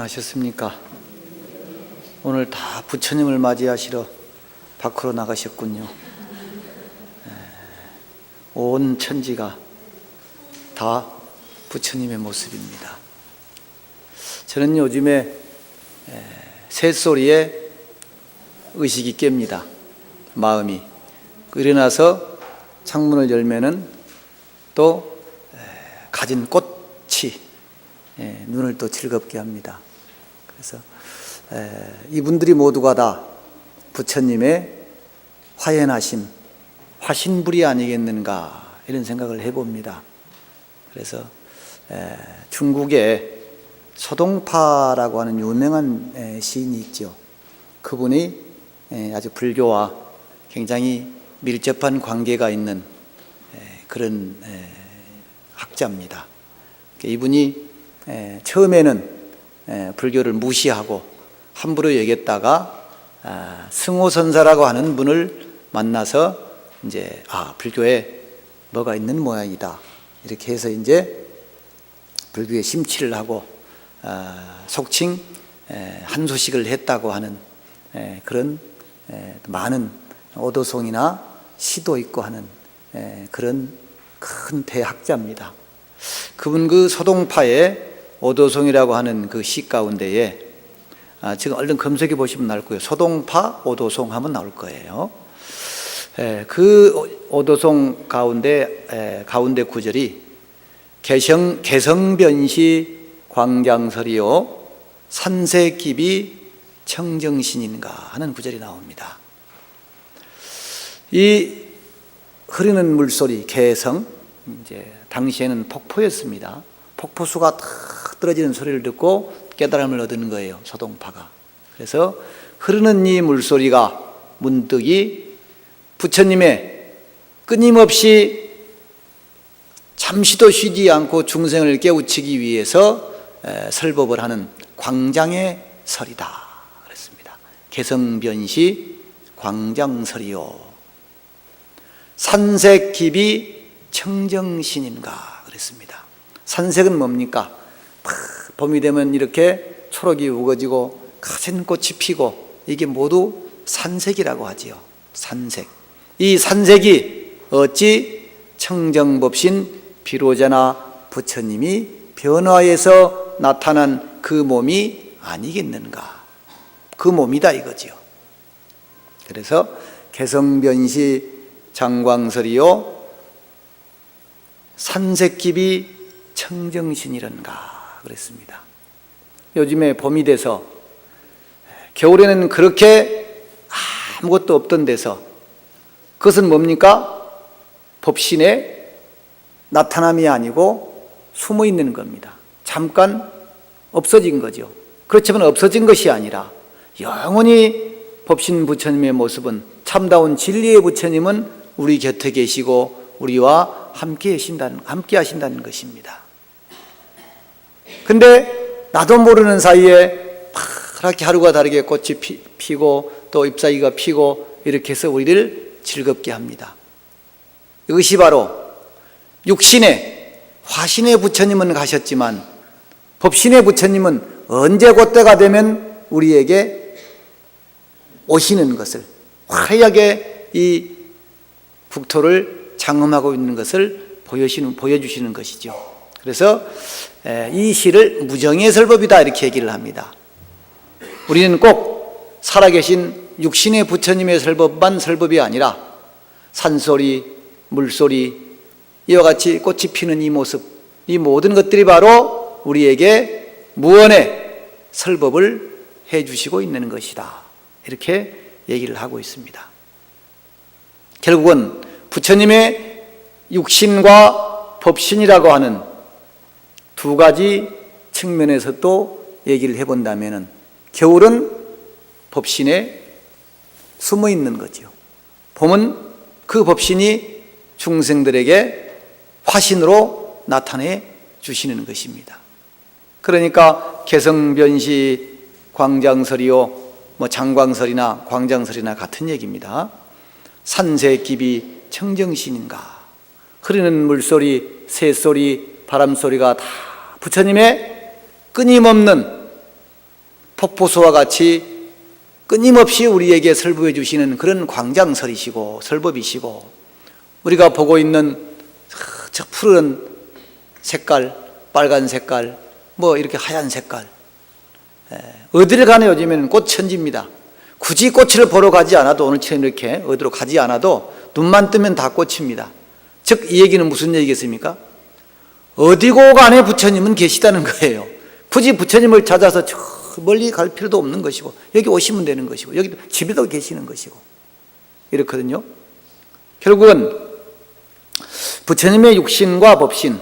안녕하셨습니까? 오늘 다 부처님을 맞이하시러 밖으로 나가셨군요. 온 천지가 다 부처님의 모습입니다. 저는 요즘에 새소리에 의식이 깹니다. 마음이 일어나서 창문을 열면은 또 가진 꽃이 눈을 또 즐겁게 합니다. 그래서 이분들이 모두가 다 부처님의 화연하심, 화신불이 아니겠는가 이런 생각을 해봅니다. 그래서 중국에 소동파라고 하는 유명한 시인이 있죠. 그분이 아주 불교와 굉장히 밀접한 관계가 있는 그런 학자입니다. 이분이 처음에는 불교를 무시하고 함부로 여겼다가 승호선사라고 하는 분을 만나서 이제 불교에 뭐가 있는 모양이다 이렇게 해서 이제 불교에 심취를 하고 속칭 한소식을 했다고 하는 그런 많은 오도송이나 시도 있고 하는 그런 큰 대학자입니다. 그분 그 소동파의 오도송이라고 하는 그 시 가운데에 지금 얼른 검색해 보시면 나올 거예요. 소동파 오도송 하면 나올 거예요. 그 오도송 가운데 구절이 개성변시 광장설이요 산세기비 청정신인가 하는 구절이 나옵니다. 이 흐르는 물소리 개성, 이제 당시에는 폭포였습니다. 폭포수가 탁 떨어지는 소리를 듣고 깨달음을 얻는 거예요, 소동파가. 그래서 흐르는 이 물소리가 문득이 부처님의 끊임없이 잠시도 쉬지 않고 중생을 깨우치기 위해서 설법을 하는 광장의 설이다 그랬습니다. 개성변시 광장설이요 산색기비 청정신인가 그랬습니다. 산색은 뭡니까? 봄이 되면 이렇게 초록이 우거지고 가진 꽃이 피고 이게 모두 산색이라고 하지요. 산색. 이 산색이 어찌 청정법신 비로자나 부처님이 변화해서 나타난 그 몸이 아니겠는가? 그 몸이다 이거지요. 그래서 개성변시 장광설이요 산색기비 청정신이란가 그랬습니다. 요즘에 봄이 돼서 겨울에는 그렇게 아무것도 없던 데서 그것은 뭡니까? 법신의 나타남이 아니고 숨어 있는 겁니다. 잠깐 없어진 거죠. 그렇지만 없어진 것이 아니라 영원히 법신 부처님의 모습은 참다운 진리의 부처님은 우리 곁에 계시고 우리와 함께 하신다는 것입니다. 근데 나도 모르는 사이에 파랗게 하루가 다르게 꽃이 피고 또 잎사귀가 피고 이렇게 해서 우리를 즐겁게 합니다. 이것이 바로 육신의 화신의 부처님은 가셨지만 법신의 부처님은 언제 그때가 되면 우리에게 오시는 것을 화려하게 이 국토를 장엄하고 있는 것을 보여주시는 것이죠. 그래서 이 시를 무정의 설법이다 이렇게 얘기를 합니다. 우리는 꼭 살아계신 육신의 부처님의 설법만 설법이 아니라 산소리, 물소리 이와 같이 꽃이 피는 이 모습 이 모든 것들이 바로 우리에게 무언의 설법을 해주시고 있는 것이다 이렇게 얘기를 하고 있습니다. 결국은 부처님의 육신과 법신이라고 하는 두 가지 측면에서 또 얘기를 해본다면 겨울은 법신에 숨어 있는 거죠. 봄은 그 법신이 중생들에게 화신으로 나타내 주시는 것입니다. 그러니까 개성변시 광장설이요 장광설이나 광장설이나 같은 얘기입니다. 산세기비 청정신인가 흐르는 물소리, 새소리, 바람소리가 다 부처님의 끊임없는 폭포수와 같이 끊임없이 우리에게 설부해 주시는 그런 광장설이시고 설법이시고, 우리가 보고 있는 저 푸른 색깔, 빨간 색깔, 뭐 이렇게 하얀 색깔, 어디를 가나 요즘에는 꽃천지입니다. 굳이 꽃을 보러 가지 않아도, 오늘처럼 이렇게 어디로 가지 않아도 눈만 뜨면 다 꽃입니다. 즉 이 얘기는 무슨 얘기겠습니까? 어디고 간에 부처님은 계시다는 거예요. 굳이 부처님을 찾아서 저 멀리 갈 필요도 없는 것이고, 여기 오시면 되는 것이고, 여기 집에도 계시는 것이고, 이렇거든요. 결국은 부처님의 육신과 법신,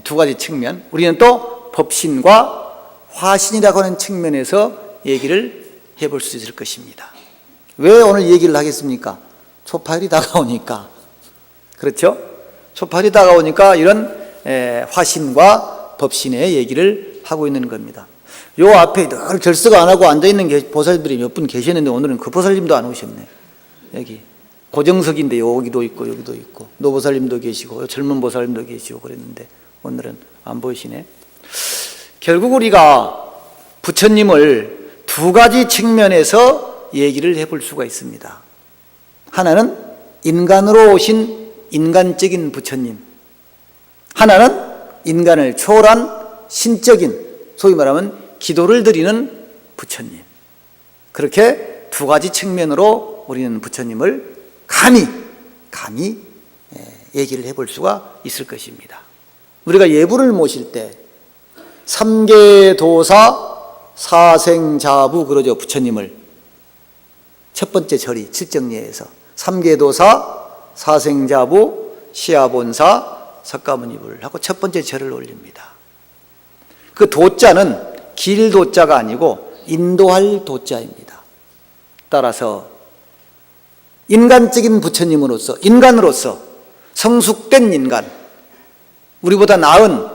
두 가지 측면, 우리는 또 법신과 화신이라고 하는 측면에서 얘기를 해볼 수 있을 것입니다. 왜 오늘 얘기를 하겠습니까? 초파일이 다가오니까. 그렇죠? 초파일이 다가오니까 이런 화신과 법신의 얘기를 하고 있는 겁니다. 요 앞에 늘 결석 안 하고 앉아있는 보살님들이 몇 분 계시는데 오늘은 그 보살님도 안 오셨네. 여기 고정석인데 여기도 있고 여기도 있고, 노보살님도 계시고 젊은 보살님도 계시고 그랬는데 오늘은 안 보이시네. 결국 우리가 부처님을 두 가지 측면에서 얘기를 해볼 수가 있습니다. 하나는 인간으로 오신 인간적인 부처님, 하나는 인간을 초월한 신적인, 소위 말하면 기도를 드리는 부처님. 그렇게 두 가지 측면으로 우리는 부처님을 감히 얘기를 해볼 수가 있을 것입니다. 우리가 예불을 모실 때 삼계도사 사생자부 그러죠. 부처님을 첫 번째 절이 칠정리에서 삼계도사 사생자부 시아본사 석가모니불을 하고 첫 번째 절을 올립니다. 그 도자는 길도자가 아니고 인도할 도자입니다. 따라서 인간적인 부처님으로서, 인간으로서 성숙된 인간, 우리보다 나은,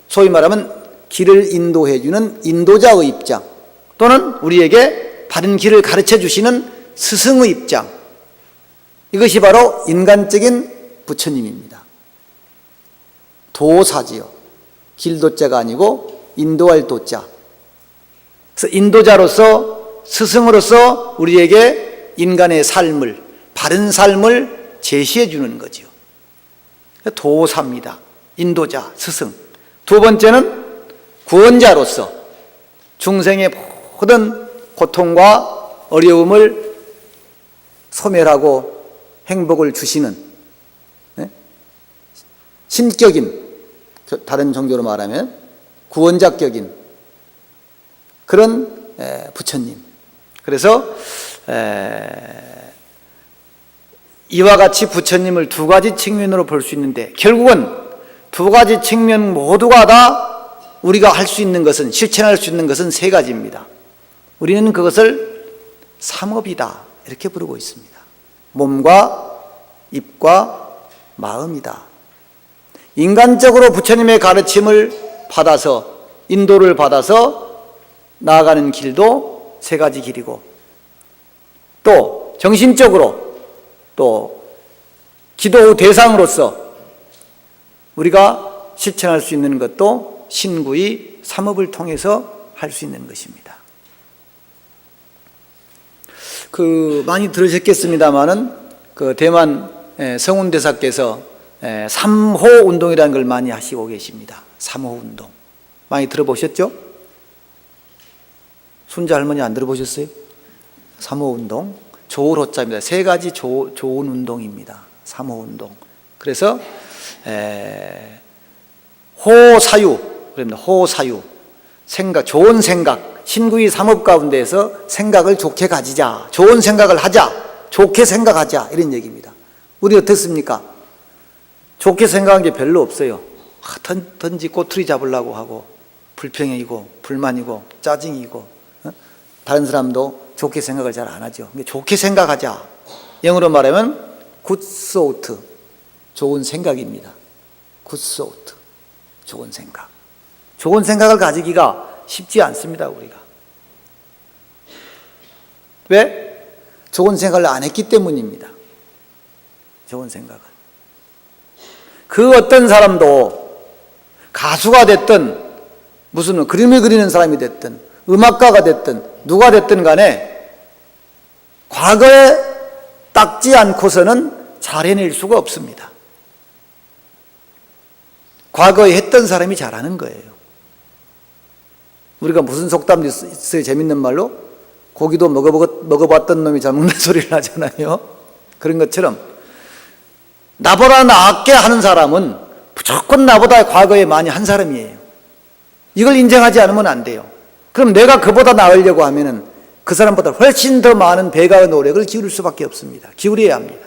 소위 말하면 길을 인도해 주는 인도자의 입장, 또는 우리에게 바른 길을 가르쳐 주시는 스승의 입장, 이것이 바로 인간적인 부처님입니다. 도사지요. 길도자가 아니고 인도할 도자. 그래서 인도자로서, 스승으로서 우리에게 인간의 삶을, 바른 삶을 제시해 주는 거죠. 도사입니다. 인도자, 스승. 두 번째는 구원자로서 중생의 모든 고통과 어려움을 소멸하고 행복을 주시는 신격인, 다른 종교로 말하면 구원자격인 그런 부처님. 그래서 이와 같이 부처님을 두 가지 측면으로 볼 수 있는데, 결국은 두 가지 측면 모두가 다 우리가 할 수 있는 것은, 실천할 수 있는 것은 세 가지입니다. 우리는 그것을 삼업이다 이렇게 부르고 있습니다. 몸과 입과 마음이다. 인간적으로 부처님의 가르침을 받아서, 인도를 받아서 나아가는 길도 세 가지 길이고, 또 정신적으로, 또 기도의 대상으로서 우리가 실천할 수 있는 것도 신구의 삼업을 통해서 할 수 있는 것입니다. 많이 들으셨겠습니다마는 대만 성운대사께서 3호 운동이라는 걸 많이 하시고 계십니다. 3호 운동 많이 들어보셨죠? 순자 할머니 안 들어보셨어요? 3호 운동, 조울호자입니다. 세 가지 좋은 운동입니다. 3호 운동. 그래서 호사유, 그럽니다. 호사유, 생각, 좋은 생각, 신구의 삼업 가운데에서 생각을 좋게 가지자, 좋은 생각을 하자, 좋게 생각하자, 이런 얘기입니다. 우리 어떻습니까? 좋게 생각한 게 별로 없어요. 던지 꼬투리 잡으려고 하고, 불평이고 불만이고 짜증이고, 다른 사람도 좋게 생각을 잘 안 하죠. 좋게 생각하자, 영어로 말하면 good thought, 좋은 생각입니다. good thought, 좋은 생각. 좋은 생각을 가지기가 쉽지 않습니다, 우리가. 왜? 좋은 생각을 안 했기 때문입니다. 좋은 생각을. 그 어떤 사람도 가수가 됐든, 무슨 그림을 그리는 사람이 됐든, 음악가가 됐든 누가 됐든 간에 과거에 닦지 않고서는 잘 해낼 수가 없습니다. 과거에 했던 사람이 잘하는 거예요. 우리가 무슨 속담도 있어요? 재밌는 말로 고기도 먹어봤던 놈이 잘 먹는 소리를 하잖아요. 그런 것처럼 나보다 낫게 하는 사람은 무조건 나보다 과거에 많이 한 사람이에요. 이걸 인정하지 않으면 안 돼요. 그럼 내가 그보다 나으려고 하면은 그 사람보다 훨씬 더 많은 배가의 노력을 기울일 수밖에 없습니다. 기울여야 합니다.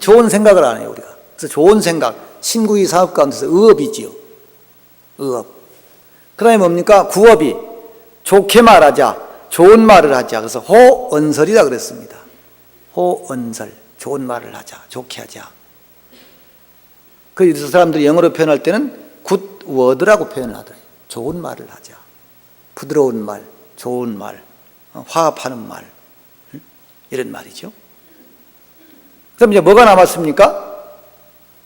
좋은 생각을 안 해요, 우리가. 그래서 좋은 생각, 신구의 사업 가운데서 의업이지요. 의업. 그 다음에 뭡니까? 구업이 좋게 말하자, 좋은 말을 하자. 그래서 호언설이라 그랬습니다. 호언설, 좋은 말을 하자, 좋게 하자. 그래서 사람들이 영어로 표현할 때는 good word라고 표현을 하더라고요. 좋은 말을 하자. 부드러운 말, 좋은 말, 화합하는 말, 이런 말이죠. 그럼 이제 뭐가 남았습니까?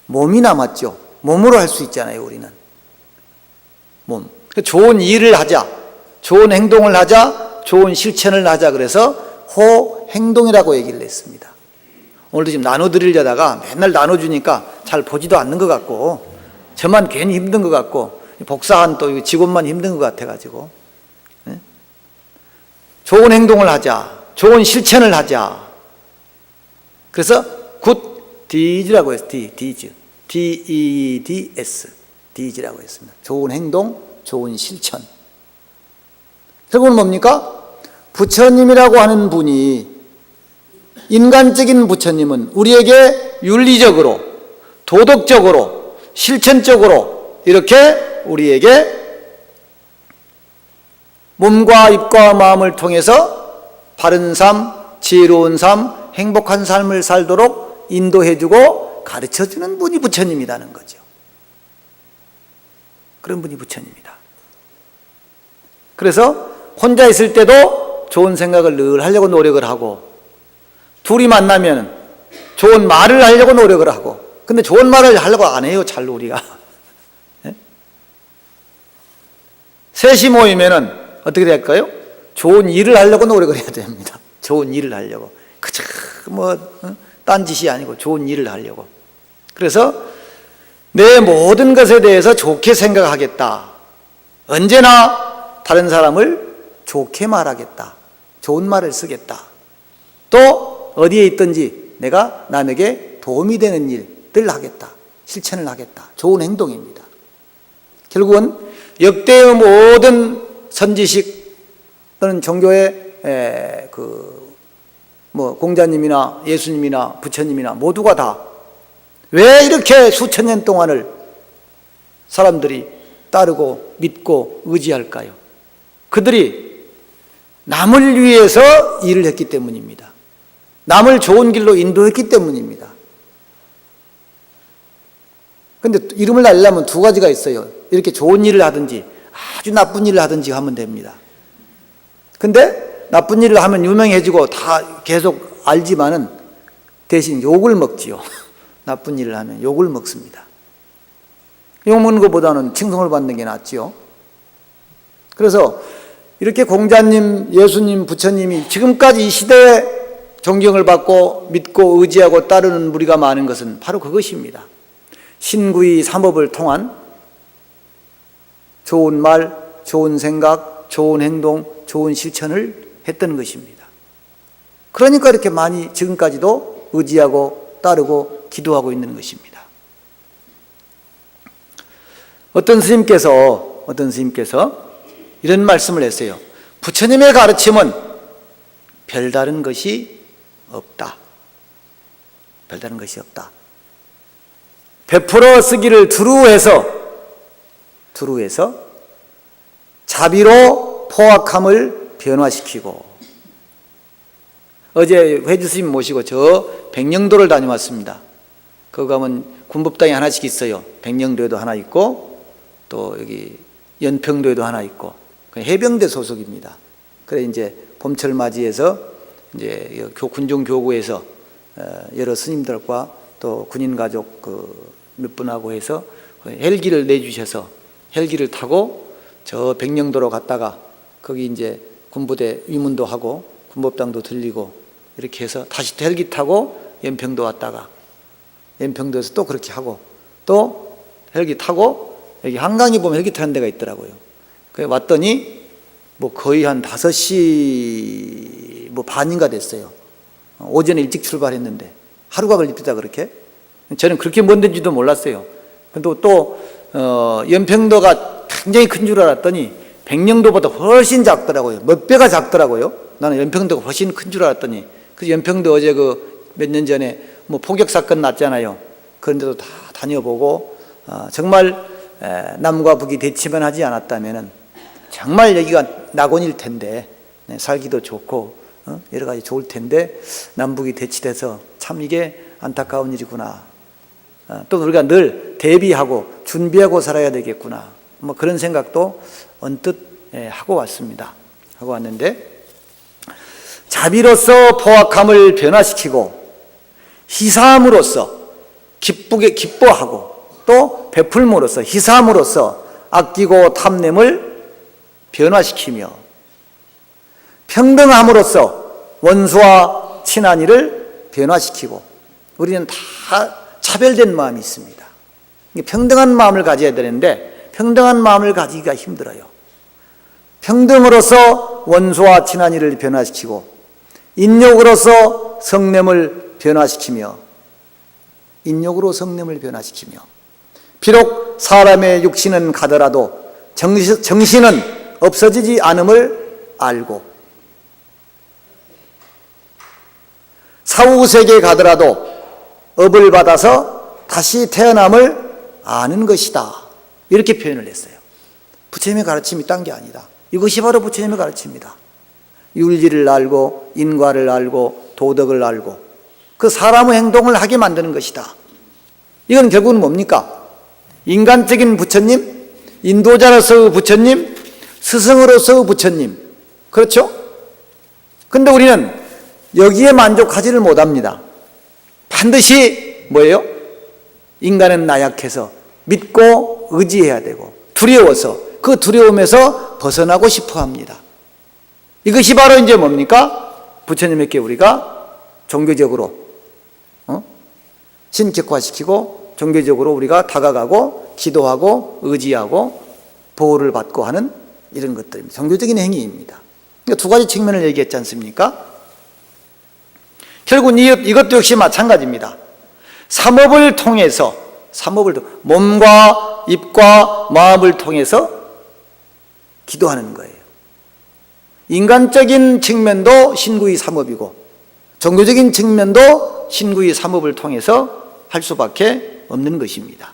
몸이 남았죠. 몸으로 할 수 있잖아요, 우리는. 몸. 좋은 일을 하자, 좋은 행동을 하자, 좋은 실천을 하자. 그래서 호행동이라고 얘기를 했습니다. 오늘도 지금 나눠드리려다가 맨날 나눠주니까 잘 보지도 않는 것 같고, 저만 괜히 힘든 것 같고, 복사한 또 직원만 힘든 것 같아가지고, 좋은 행동을 하자, 좋은 실천을 하자. 그래서 good deeds라고 했어요. deeds, D-E-D-S, deeds라고 했습니다. 좋은 행동, 좋은 실천. 결국은 뭡니까? 부처님이라고 하는 분이, 인간적인 부처님은 우리에게 윤리적으로, 도덕적으로, 실천적으로 이렇게 우리에게 몸과 입과 마음을 통해서 바른 삶, 지혜로운 삶, 행복한 삶을 살도록 인도해주고 가르쳐주는 분이 부처님이라는 거죠. 그런 분이 부처님이다. 그래서 혼자 있을 때도 좋은 생각을 늘 하려고 노력을 하고, 둘이 만나면 좋은 말을 하려고 노력을 하고, 근데 좋은 말을 하려고 안 해요, 잘 우리가. 네? 셋이 모이면은 어떻게 될까요? 좋은 일을 하려고 노력을 해야 됩니다. 좋은 일을 하려고. 그저 딴짓이 아니고 좋은 일을 하려고. 그래서 내 모든 것에 대해서 좋게 생각하겠다. 언제나 다른 사람을 좋게 말하겠다. 좋은 말을 쓰겠다. 또 어디에 있든지 내가 남에게 도움이 되는 일들 하겠다. 실천을 하겠다. 좋은 행동입니다. 결국은 역대의 모든 선지식 또는 종교의 공자님이나 예수님이나 부처님이나 모두가 다 왜 이렇게 수천 년 동안을 사람들이 따르고 믿고 의지할까요? 그들이 남을 위해서 일을 했기 때문입니다. 남을 좋은 길로 인도했기 때문입니다. 그런데 이름을 날려면 두 가지가 있어요. 이렇게 좋은 일을 하든지 아주 나쁜 일을 하든지 하면 됩니다. 근데 나쁜 일을 하면 유명해지고 다 계속 알지만은 대신 욕을 먹지요. 나쁜 일을 하면 욕을 먹습니다. 욕 먹는 것보다는 칭송을 받는 게 낫지요. 그래서 이렇게 공자님, 예수님, 부처님이 지금까지 이 시대에 존경을 받고 믿고 의지하고 따르는 무리가 많은 것은 바로 그것입니다. 신구의 삼업을 통한 좋은 말, 좋은 생각, 좋은 행동, 좋은 실천을 했던 것입니다. 그러니까 이렇게 많이 지금까지도 의지하고 따르고 기도하고 있는 것입니다. 어떤 스님께서 이런 말씀을 했어요. 부처님의 가르침은 별다른 것이 없다. 별다른 것이 없다. 베풀어 쓰기를 두루해서 자비로 포악함을 변화시키고, 어제 회주 스님 모시고 저 백령도를 다녀왔습니다. 거기 가면 군법당이 하나씩 있어요. 백령도에도 하나 있고 또 여기 연평도에도 하나 있고, 해병대 소속입니다. 그래 이제 봄철 맞이해서 이제 군종 교구에서 여러 스님들과 또 군인 가족 몇 분하고 해서 헬기를 내주셔서 헬기를 타고 저 백령도로 갔다가 거기 이제 군부대 위문도 하고 군법당도 들리고 이렇게 해서 다시 헬기 타고 연평도 왔다가 연평도에서 또 그렇게 하고 또 헬기 타고 여기 한강에 보면 헬기 타는 데가 있더라고요. 그래 왔더니 뭐 거의 한 5시 뭐 반인가 됐어요. 오전에 일찍 출발했는데 하루가 걸립니다. 그렇게 저는 그렇게 먼 데인지도 몰랐어요. 근데 또 연평도가 굉장히 큰 줄 알았더니 백령도보다 훨씬 작더라고요. 몇 배가 작더라고요. 나는 연평도가 훨씬 큰 줄 알았더니 그래서 연평도 어제 그 몇 년 전에 뭐 폭격 사건 났잖아요. 그런데도 다 다녀보고 정말 남과 북이 대치만 하지 않았다면은 정말 여기가 낙원일 텐데 살기도 좋고 여러 가지 좋을 텐데 남북이 대치돼서 참 이게 안타까운 일이구나. 또 우리가 늘 대비하고 준비하고 살아야 되겠구나. 뭐 그런 생각도 언뜻 하고 왔습니다. 하고 왔는데 자비로서 포악함을 변화시키고 희사함으로써 기쁘게 기뻐하고 또 베풀므로써 희사함으로써 아끼고 탐냄을 변화시키며 평등함으로써 원수와 친한이를 변화시키고 우리는 다 차별된 마음이 있습니다. 평등한 마음을 가져야 되는데 평등한 마음을 가지기가 힘들어요. 평등으로서 원수와 친한이를 변화시키고 인욕으로서 성냄을 변화시키며 인욕으로 성냄을 변화시키며 비록 사람의 육신은 가더라도 정신은 없어지지 않음을 알고 사후세계에 가더라도 업을 받아서 다시 태어남을 아는 것이다. 이렇게 표현을 했어요. 부처님의 가르침이 딴 게 아니다. 이것이 바로 부처님의 가르침입니다. 윤리를 알고 인과를 알고 도덕을 알고 그 사람의 행동을 하게 만드는 것이다. 이건 결국은 뭡니까? 인간적인 부처님, 인도자로서의 부처님, 스승으로서의 부처님. 그렇죠? 근데 우리는 여기에 만족하지를 못합니다. 반드시 뭐예요? 인간은 나약해서 믿고 의지해야 되고 두려워서 그 두려움에서 벗어나고 싶어 합니다. 이것이 바로 이제 뭡니까? 부처님에게 우리가 종교적으로 신격화시키고 종교적으로 우리가 다가가고 기도하고 의지하고 보호를 받고 하는 이런 것들입니다. 종교적인 행위입니다. 그러니까 두 가지 측면을 얘기했지 않습니까? 결국은 이것도 역시 마찬가지입니다. 삼업을 통해서 몸과 입과 마음을 통해서 기도하는 거예요. 인간적인 측면도 신구의 삼업이고 종교적인 측면도 신구의 삼업을 통해서 할 수밖에 없는 것입니다.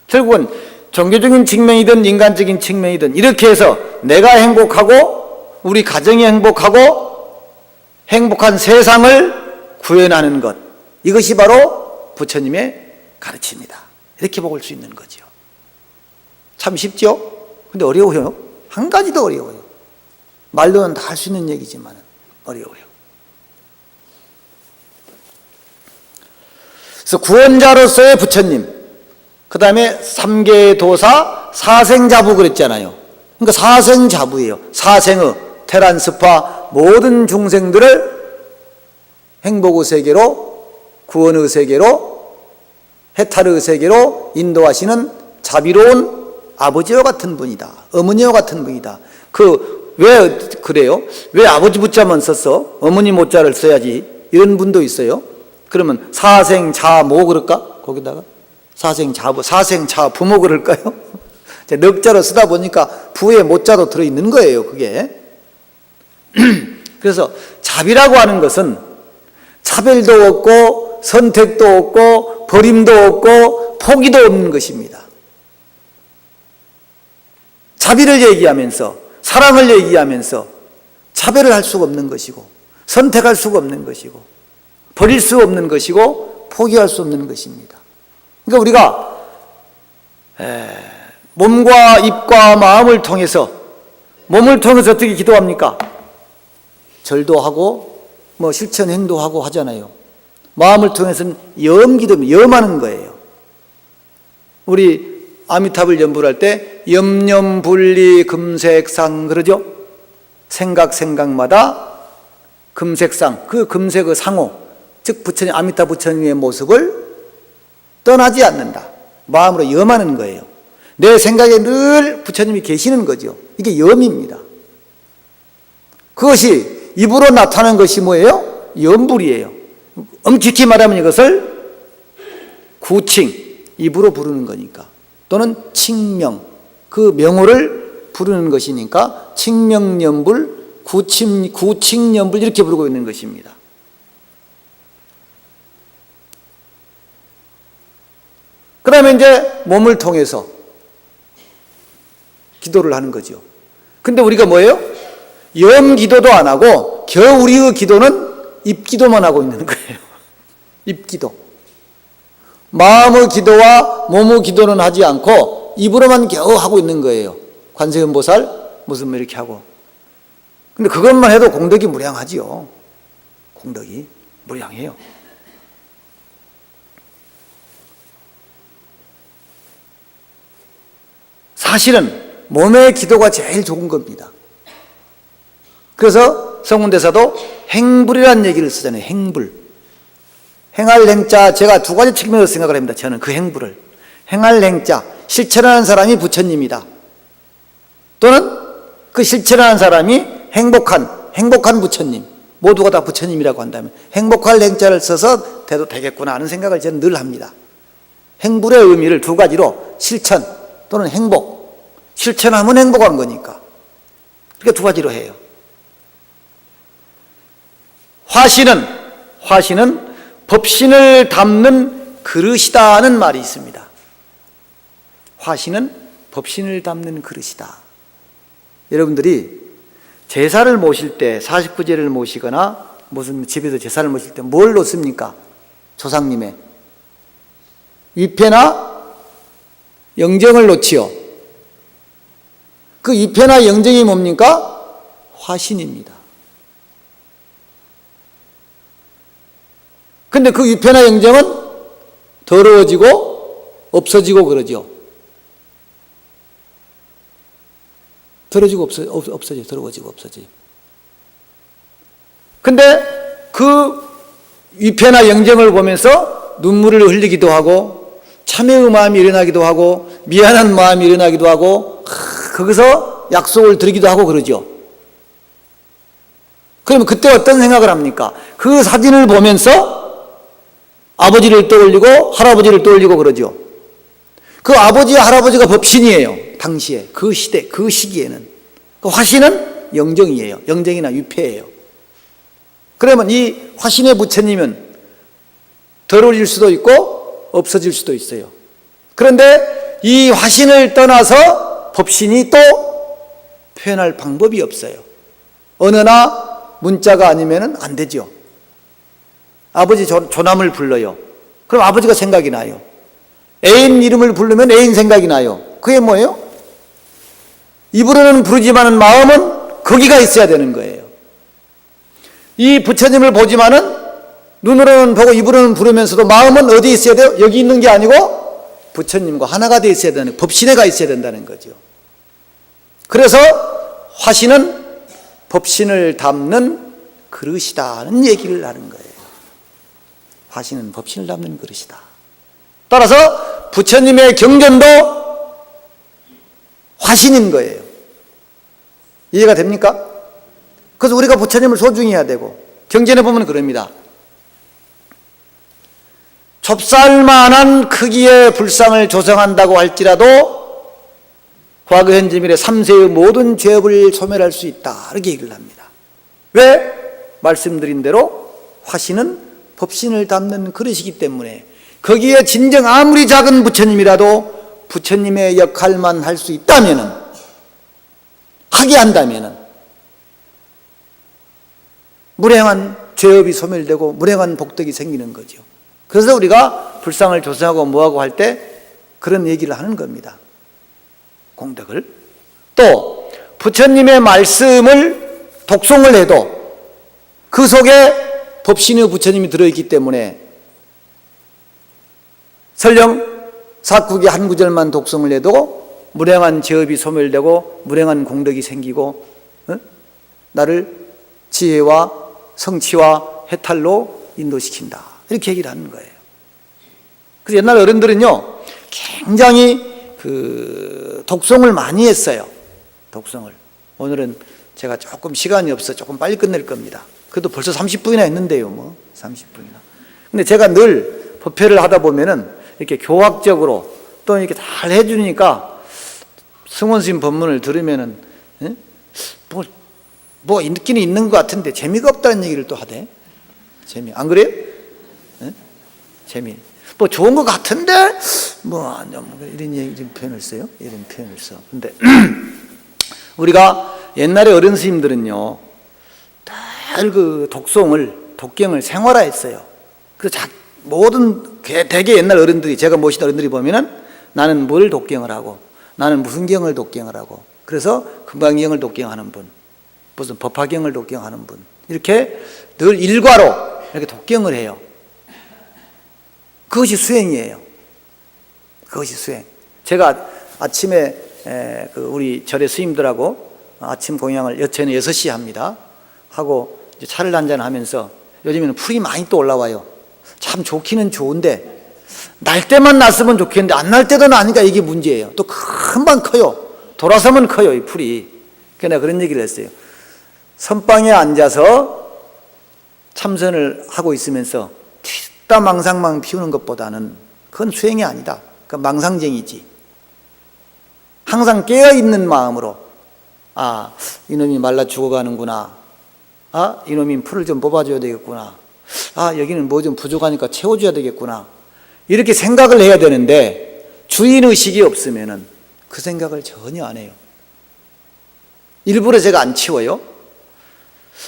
결국은 종교적인 측면이든 인간적인 측면이든 이렇게 해서 내가 행복하고 우리 가정이 행복하고 행복한 세상을 구현하는 것, 이것이 바로 부처님의 가르침이다. 이렇게 먹을 수 있는 거죠. 참 쉽죠? 근데 어려워요. 한 가지 더 어려워요. 말로는 다 할 수 있는 얘기지만 어려워요. 그래서 구원자로서의 부처님, 그 다음에 삼계도사 사생자부 그랬잖아요. 그러니까 사생자부예요. 사생의 테란스파 모든 중생들을 행복의 세계로, 구원의 세계로, 해탈의 세계로 인도하시는 자비로운 아버지와 같은 분이다. 어머니와 같은 분이다. 왜 그래요? 왜 아버지 부자만 썼어? 어머니 모자를 써야지. 이런 분도 있어요. 그러면 사생자모 그럴까? 거기다가 사생자부, 사생자부모 그럴까요? 넉자로 쓰다 보니까 부에 모자도 들어있는 거예요. 그게. 그래서 자비라고 하는 것은 차별도 없고 선택도 없고 버림도 없고 포기도 없는 것입니다. 자비를 얘기하면서 사랑을 얘기하면서 차별을 할 수가 없는 것이고 선택할 수가 없는 것이고 버릴 수 없는 것이고 포기할 수 없는 것입니다. 그러니까 우리가 몸과 입과 마음을 통해서 몸을 통해서 어떻게 기도합니까? 절도 하고 뭐 실천 행도하고 하잖아요. 마음을 통해서는 염기도 염하는 거예요. 우리 아미타불 연불 할 때 염염분리 금색상 그러죠? 생각마다 금색상, 그 금색의 상호, 즉 부처님, 아미타 부처님의 모습을 떠나지 않는다. 마음으로 염하는 거예요. 내 생각에 늘 부처님이 계시는 거죠. 이게 염입니다. 그것이 입으로 나타나는 것이 뭐예요? 염불이에요. 엄격히 말하면 이것을 구칭, 입으로 부르는 거니까, 또는 칭명, 그 명호를 부르는 것이니까 칭명연불, 구칭연불 이렇게 부르고 있는 것입니다. 그 다음에 이제 몸을 통해서 기도를 하는 거죠. 근데 우리가 뭐예요? 염기도도 안 하고 겨우 우리의 기도는 입기도만 하고 있는 거예요. 입기도. 마음의 기도와 몸의 기도는 하지 않고 입으로만 겨우 하고 있는 거예요. 관세음보살 무슨 뭐 이렇게 하고. 근데 그것만 해도 공덕이 무량하지요. 공덕이 무량해요. 사실은 몸의 기도가 제일 좋은 겁니다. 그래서 성문대사도 행불이라는 얘기를 쓰잖아요. 행불. 행할 행자, 제가 두 가지 측면으로 생각을 합니다. 저는 그 행불을. 행할 행자, 실천하는 사람이 부처님이다. 또는 그 실천하는 사람이 행복한 부처님. 모두가 다 부처님이라고 한다면 행복할 행자를 써서 돼도 되겠구나 하는 생각을 저는 늘 합니다. 행불의 의미를 두 가지로 실천 또는 행복. 실천하면 행복한 거니까. 그러니까 두 가지로 해요. 화신은 법신을 담는 그릇이다는 말이 있습니다. 화신은 법신을 담는 그릇이다. 여러분들이 제사를 모실 때, 49제를 모시거나 무슨 집에서 제사를 모실 때 뭘 놓습니까? 조상님의 위패나 영정을 놓지요. 그 위패나 영정이 뭡니까? 화신입니다. 근데 그 위패나 영정은 더러워지고 없어지고 그러죠. 더러워지고 없어져요. 더러워지고 없어져요. 근데 그 위패나 영정을 보면서 눈물을 흘리기도 하고 참회의 마음이 일어나기도 하고 미안한 마음이 일어나기도 하고 거기서 약속을 드리기도 하고 그러죠. 그러면 그때 어떤 생각을 합니까? 그 사진을 보면서 아버지를 떠올리고 할아버지를 떠올리고 그러죠. 그 아버지와 할아버지가 법신이에요. 당시에 그 시대 그 시기에는. 그 화신은 영정이에요. 영정이나 위패예요. 그러면 이 화신의 부처님은 더러워질 수도 있고 없어질 수도 있어요. 그런데 이 화신을 떠나서 법신이 또 표현할 방법이 없어요. 언어나 문자가 아니면 안 되죠. 아버지 조남을 불러요. 그럼 아버지가 생각이 나요. 애인 이름을 부르면 애인 생각이 나요. 그게 뭐예요? 입으로는 부르지만은 마음은 거기가 있어야 되는 거예요. 이 부처님을 보지만은 눈으로는 보고 입으로는 부르면서도 마음은 어디 있어야 돼요? 여기 있는 게 아니고 부처님과 하나가 되어 있어야 되는, 법신에 가 있어야 된다는 거죠. 그래서 화신은 법신을 담는 그릇이다는 얘기를 하는 거예요. 화신은 법신을 담는 그릇이다. 따라서 부처님의 경전도 화신인 거예요. 이해가 됩니까? 그래서 우리가 부처님을 소중히 해야 되고, 경전에 보면 그럽니다. 좁쌀만한 크기의 불상을 조성한다고 할지라도 과거 현재 미래 3세의 모든 죄업을 소멸할 수 있다, 이렇게 얘기를 합니다. 왜? 말씀드린 대로 화신은 법신을 담는 그릇이기 때문에 거기에 진정 아무리 작은 부처님이라도 부처님의 역할만 할 수 있다면은, 하게 한다면은 무량한 죄업이 소멸되고 무량한 복덕이 생기는 거죠. 그래서 우리가 불상을 조성하고 뭐하고 할 때 그런 얘기를 하는 겁니다. 공덕을. 또 부처님의 말씀을 독송을 해도 그 속에 법신의 부처님이 들어있기 때문에 설령 사국의 한 구절만 독송을 해도 무량한 죄업이 소멸되고 무량한 공덕이 생기고 나를 지혜와 성취와 해탈로 인도시킨다, 이렇게 얘기를 하는 거예요. 그래서 옛날 어른들은요 굉장히 독송을 많이 했어요. 독송을. 오늘은 제가 조금 시간이 없어 조금 빨리 끝낼 겁니다. 그래도 벌써 30분이나 했는데요, 뭐 30분이나. 근데 제가 늘 법회를 하다 보면은 이렇게 교학적으로 또 이렇게 잘 해주니까 승원 스님 법문을 들으면은 뭐 있기는 있는 것 같은데 재미가 없다는 얘기를 또 하대. 재미 안 그래요? 재미. 뭐 좋은 것 같은데 뭐 이런 얘기 표현을 써요. 이런 표현을 써. 근데 우리가 옛날에 어른 스님들은요 다 독경을 생활화했어요. 그래서 모든 대개 옛날 어른들이, 제가 모신 어른들이 보면은 나는 뭘 독경을 하고 나는 무슨 경을 독경을 하고, 그래서 금강경을 독경하는 분, 무슨 법화경을 독경하는 분, 이렇게 늘 일과로 이렇게 독경을 해요. 그것이 수행이에요. 그것이 수행. 제가 아침에 우리 절의 스님들하고 아침 공양을 여체는 6시에 합니다. 하고 이제 차를 한잔 하면서, 요즘에는 풀이 많이 또 올라와요. 참 좋기는 좋은데 날 때만 났으면 좋겠는데 안 날 때도 나니까 이게 문제예요. 또 금방 커요. 돌아서면 커요, 이 풀이. 그래서 내가 그런 얘기를 했어요. 선방에 앉아서 참선을 하고 있으면서 뒷다 망상만 피우는 것보다는 그건 수행이 아니다. 그건 망상쟁이지. 항상 깨어있는 마음으로, 아, 이놈이 말라 죽어가는구나. 아, 이놈이 풀을 좀 뽑아줘야 되겠구나. 아, 여기는 뭐 좀 부족하니까 채워줘야 되겠구나. 이렇게 생각을 해야 되는데 주인의식이 없으면은 그 생각을 전혀 안 해요. 일부러 제가 안 치워요.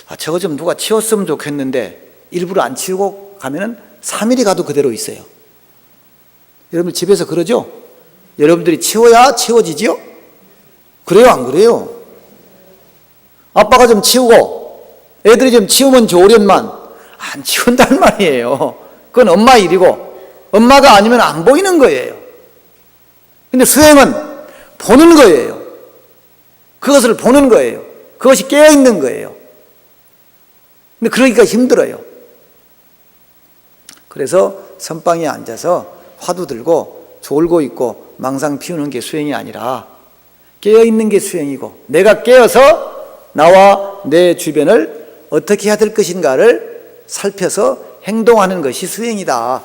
아, 저거 좀 누가 치웠으면 좋겠는데 일부러 안 치우고 가면은 3일이 가도 그대로 있어요. 여러분 집에서 그러죠? 여러분들이 치워야 치워지지요? 그래요, 안 그래요? 아빠가 좀 치우고 애들이 좀 치우면 좋으련만 안 치운단 말이에요. 그건 엄마 일이고 엄마가 아니면 안 보이는 거예요. 근데 수행은 보는 거예요. 그것을 보는 거예요. 그것이 깨어있는 거예요. 근데 그러기가 힘들어요. 그래서 선방에 앉아서 화두 들고 졸고 있고 망상 피우는 게 수행이 아니라 깨어있는 게 수행이고, 내가 깨어서 나와 내 주변을 어떻게 해야 될 것인가를 살펴서 행동하는 것이 수행이다.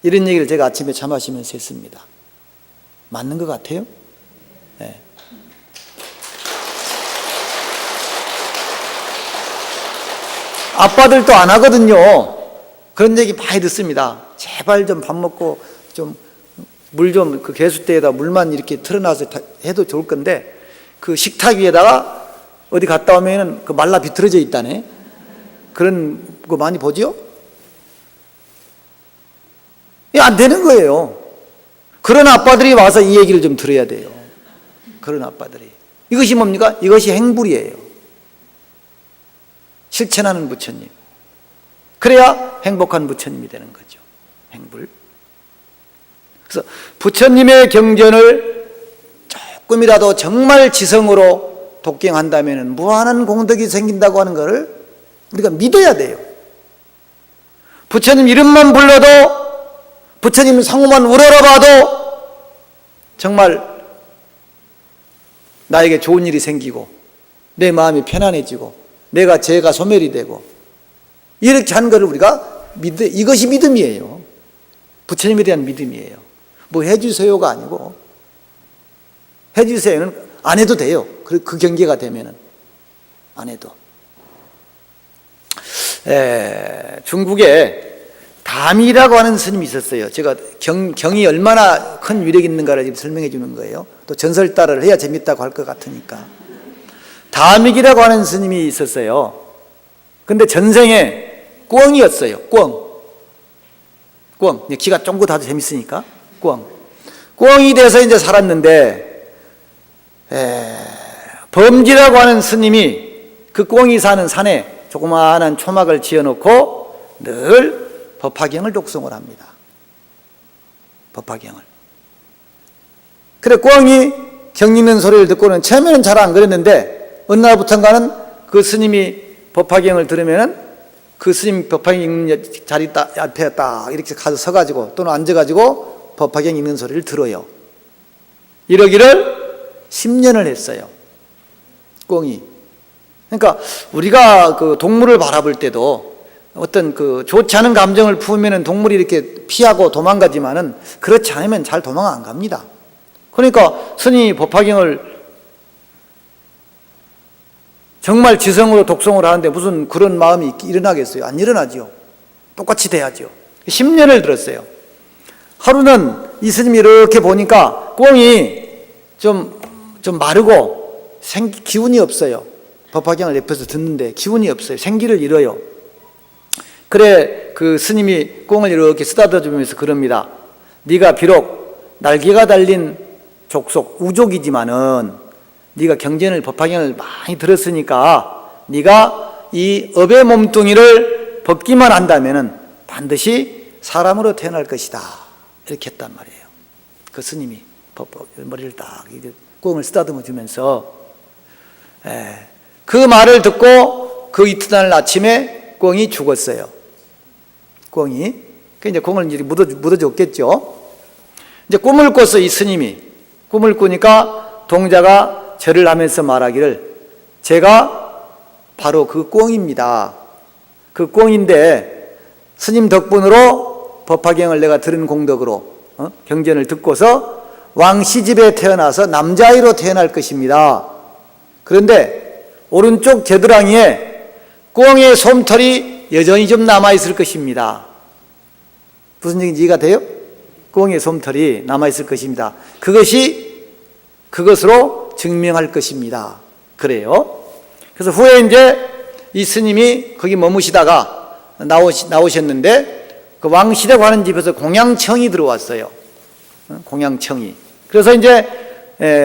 이런 얘기를 제가 아침에 차 마시면서 했습니다. 맞는 것 같아요? 네. 아빠들도 안 하거든요. 그런 얘기 많이 듣습니다. 제발 좀 밥 먹고 좀 물 좀 그 개수대에다 물만 이렇게 틀어놔서 해도 좋을 건데, 그 식탁 위에다가 어디 갔다 오면은 그 말라 비틀어져 있다네. 그런 거 많이 보죠? 안 되는 거예요. 그런 아빠들이 와서 이 얘기를 좀 들어야 돼요. 그런 아빠들이. 이것이 뭡니까? 이것이 행불이에요. 실천하는 부처님. 그래야 행복한 부처님이 되는 거죠. 행불. 그래서 부처님의 경전을 조금이라도 정말 지성으로 독경한다면 무한한 공덕이 생긴다고 하는 것을 우리가 믿어야 돼요. 부처님 이름만 불러도, 부처님 상호만 우러러봐도 정말 나에게 좋은 일이 생기고 내 마음이 편안해지고 내가 죄가 소멸이 되고, 이렇게 하는 것을 우리가 이것이 믿음이에요. 부처님에 대한 믿음이에요. 뭐 해주세요가 아니고, 해주세요는 안 해도 돼요. 그 경계가 되면은 안 해도. 중국에 다미라고 하는 스님이 있었어요. 제가 경이 얼마나 큰 위력이 있는가를 설명해 주는 거예요. 또 전설따를 해야 재밌다고 할 것 같으니까. 다믹이라고 하는 스님이 있었어요. 근데 전생에 꿩이었어요. 꿩. 기가 쫑긋하도 재밌으니까. 꿩이 돼서 이제 살았는데, 범지라고 하는 스님이 그 꿩이 사는 산에 조그마한 초막을 지어놓고 늘 법화경을 독송을 합니다. 법화경을. 그래 꿩이 경 읽는 소리를 듣고는 처음에는 잘 안 그랬는데 어느 날부턴가는 그 스님이 법화경을 들으면은 그 스님 법화경 읽는 자리 앞에 딱 이렇게 가서 서가지고 또는 앉아가지고 법화경 읽는 소리를 들어요. 이러기를 10년을 했어요. 꿩이. 그러니까 우리가 그 동물을 바라볼 때도 어떤 그 좋지 않은 감정을 품으면 동물이 이렇게 피하고 도망가지만은 그렇지 않으면 잘 도망 안 갑니다. 그러니까 스님이 법화경을 정말 지성으로 독송을 하는데 무슨 그런 마음이 일어나겠어요? 안 일어나지요. 똑같이 돼야죠. 10년을 들었어요. 하루는 이 스님이 이렇게 보니까 꿩이 좀 마르고 기운이 없어요. 법화경을 옆에서 듣는데 기운이 없어요. 생기를 잃어요. 그래 그 스님이 꿩을 이렇게 쓰다듬어 주면서 그럽니다. 네가 비록 날개가 달린 족속 우족이지만은 네가 경전을 법화경을 많이 들었으니까 네가 이 업의 몸뚱이를 벗기만 한다면은 반드시 사람으로 태어날 것이다. 이렇게 했단 말이에요. 그 스님이 머리를 딱 꿩을 쓰다듬어 주면서 그 말을 듣고 그 이튿날 아침에 꿩이 죽었어요. 꿩이. 그 이제 꿩을 이제 묻어줬겠죠. 이제 꿈을 꿨어 이 스님이. 꿈을 꾸니까 동자가 절을 하면서 말하기를 제가 바로 그 꿩입니다. 그 꿩인데 스님 덕분으로 법화경을 내가 들은 공덕으로 경전을 듣고서 왕시집에 태어나서 남자아이로 태어날 것입니다. 그런데 오른쪽 겨드랑이에 꿩의 솜털이 여전히 좀 남아있을 것입니다. 무슨 얘기인지 이해가 돼요? 꿩의 솜털이 남아있을 것입니다. 그것으로 증명할 것입니다. 그래요. 그래서 후에 이제 이 스님이 거기 머무시다가 나오셨는데 그 왕실에 가는 집에서 공양청이 들어왔어요. 공양청이. 그래서 이제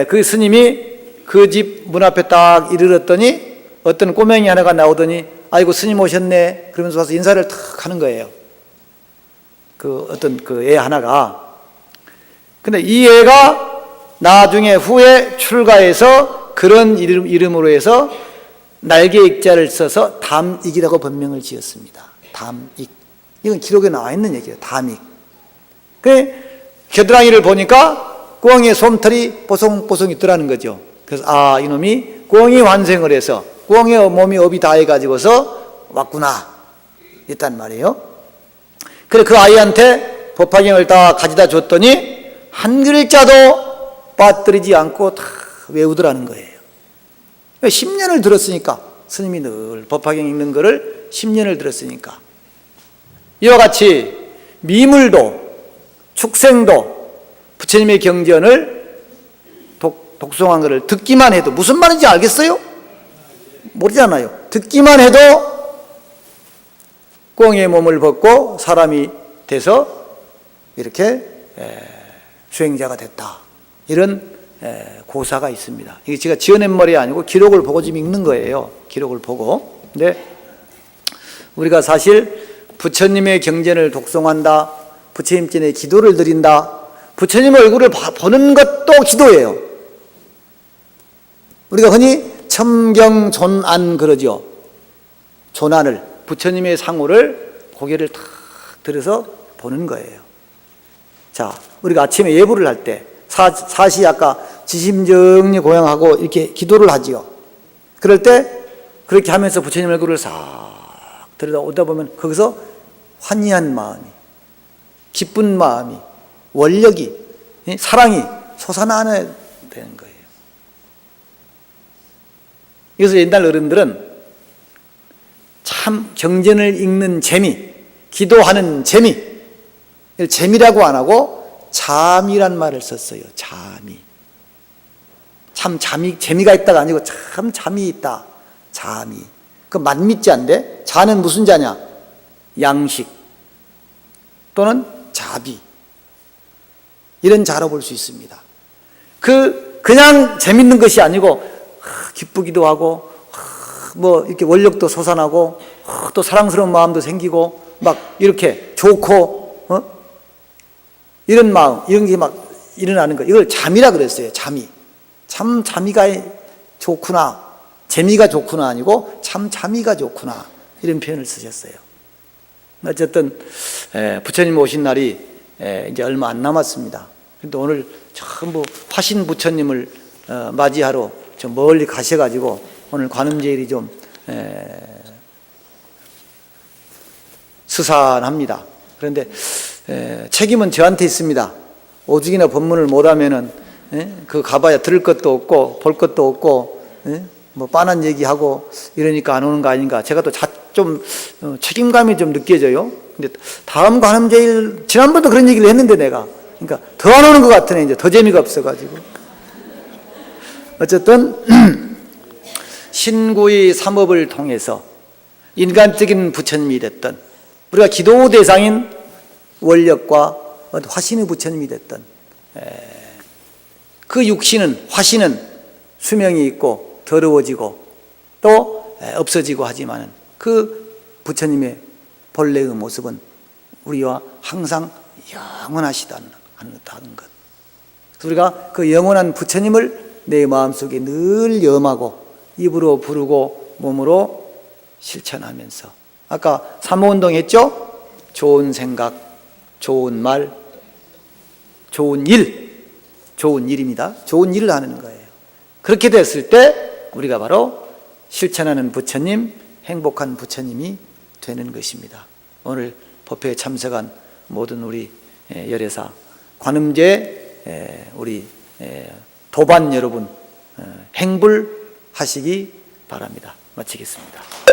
그 스님이 그 집 문 앞에 딱 이르렀더니 어떤 꼬맹이 하나가 나오더니 아이고 스님 오셨네 그러면서 와서 인사를 탁 하는 거예요. 그 어떤 그 애 하나가. 근데 이 애가 나중에 후에 출가해서 그런 이름으로 해서 날개 익자를 써서 담익이라고 법명을 지었습니다. 담익. 이건 기록에 나와 있는 얘기예요. 담익. 그 겨드랑이를 보니까 꿩의 솜털이 뽀송뽀송 있더라는 거죠. 그래서 이놈이 꿩이 환생을 해서 꿩의 몸이 업이 다 해가지고서 왔구나 했단 말이에요. 그래 그 아이한테 법화경을 다 가져다 줬더니 한 글자도 빠뜨리지 않고 다 외우더라는 거예요. 10년을 들었으니까 스님이 늘 법화경 읽는 거를 10년을 들었으니까 이와 같이 미물도 축생도 부처님의 경전을 독송한 것을 듣기만 해도 무슨 말인지 알겠어요? 모르잖아요. 듣기만 해도 꿩의 몸을 벗고 사람이 돼서 이렇게 수행자가 됐다. 이런 고사가 있습니다. 이게 제가 지어낸 말이 아니고 기록을 보고 지금 읽는 거예요. 기록을 보고. 근데 우리가 사실 부처님의 경전을 독송한다. 부처님 전에 기도를 드린다. 부처님 얼굴을 보는 것도 기도예요. 우리가 흔히 첨경존안 그러죠. 존안을 부처님의 상호를 고개를 탁 들어서 보는 거예요. 자, 우리가 아침에 예불을 할 때 사시 아까 지심정리 고양하고 이렇게 기도를 하지요. 그럴 때 그렇게 하면서 부처님 얼굴을 싹 들여다보다 보면 거기서 환희한 마음이, 기쁜 마음이, 원력이, 사랑이 솟아나야 되는 거예요. 그래서 옛날 어른들은 참 경전을 읽는 재미, 기도하는 재미라고 안 하고 잠이란 말을 썼어요. 잠이. 참 재미가 있다가 아니고 참 잠이 있다. 잠이. 그 만미자인데 자는 무슨 자냐? 양식 또는 자비. 이런 자로 볼 수 있습니다. 그냥 재밌는 것이 아니고 기쁘기도 하고 뭐 이렇게 원력도 솟아나고 또 사랑스러운 마음도 생기고 막 이렇게 좋고 이런 마음, 이런 게 막 일어나는 것, 이걸 잠이라 그랬어요. 잠이. 참 잠이가 좋구나. 재미가 좋구나 아니고 참 잠이가 좋구나. 이런 표현을 쓰셨어요. 어쨌든 부처님 오신 날이 이제 얼마 안 남았습니다. 근데 오늘 전부 화신 부처님을 맞이하러 저 멀리 가셔가지고 오늘 관음제일이 좀 스산합니다. 그런데 책임은 저한테 있습니다. 오죽이나 법문을 못하면은 그 가봐야 들을 것도 없고 볼 것도 없고 뭐 빤한 얘기하고 이러니까 안 오는 거 아닌가. 제가 또 좀 책임감이 좀 느껴져요. 근데 다음 관음제일 지난번도 그런 얘기를 했는데 내가 그러니까 더 안 오는 것 같으네. 이제 더 재미가 없어가지고 어쨌든 신구의 삼업을 통해서 인간적인 부처님이 됐던 우리가 기도 대상인 원력과 화신의 부처님이 됐던 그 육신은 화신은 수명이 있고 더러워지고 또 없어지고 하지만은 그 부처님의 본래의 모습은 우리와 항상 영원하시다는 것. 우리가 그 영원한 부처님을 내 마음속에 늘 염하고 입으로 부르고 몸으로 실천하면서 아까 삼호운동 했죠? 좋은 생각, 좋은 말, 좋은 일, 좋은 일입니다. 좋은 일을 하는 거예요. 그렇게 됐을 때 우리가 바로 실천하는 부처님, 행복한 부처님이 되는 것입니다. 오늘 법회에 참석한 모든 우리 열애사, 관음제 우리 도반 여러분 행불하시기 바랍니다. 마치겠습니다.